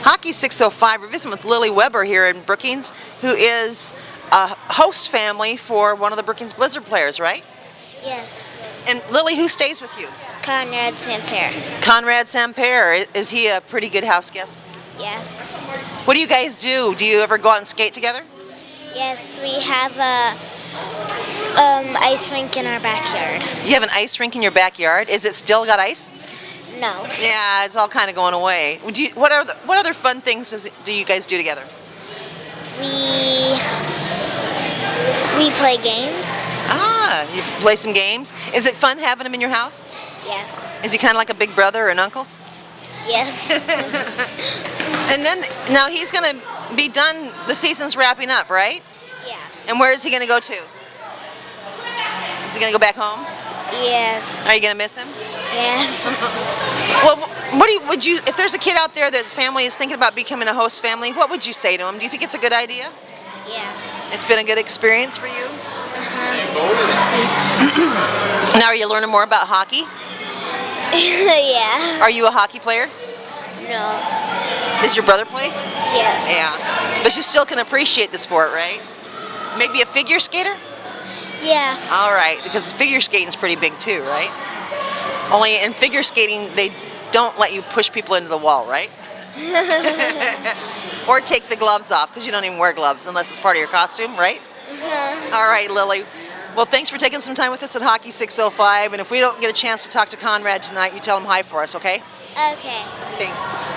Hockey 605. We're visiting with Lilli Weber here in Brookings, who is a host family for one of the Brookings Blizzard players, right? Yes. And Lilli, who stays with you? Conrad Sampair. Conrad Sampair. Is he a pretty good house guest? Yes. What do you guys do? Do you ever go out and skate together? Yes, we have a ice rink in our backyard. You have an ice rink in your backyard? Is it still got ice? No. Yeah, it's all kind of going away. What other fun things do you guys do together? We play games. Ah, you play some games. Is it fun having him in your house? Yes. Is he kind of like a big brother or an uncle? Yes. And then, now he's going to be done, the season's wrapping up, right? Yeah. And where is he going to go to? Is he going to go back home? Yes. Are you going to miss him? Yes. Well, would you, if there's a kid out there that's family is thinking about becoming a host family, what would you say to him? Do you think it's a good idea? Yeah. It's been a good experience for you? Uh-huh. Now are you learning more about hockey? Yeah. Are you a hockey player? No. Does your brother play? Yes. Yeah. But you still can appreciate the sport, right? Maybe a figure skater? Yeah. All right, because figure skating's pretty big too, right? Only in figure skating, they don't let you push people into the wall, right? Or take the gloves off, because you don't even wear gloves unless it's part of your costume, right? Uh-huh. All right, Lilli. Well, thanks for taking some time with us at Hockey 605, and if we don't get a chance to talk to Conrad tonight, you tell him hi for us, okay? Okay. Thanks.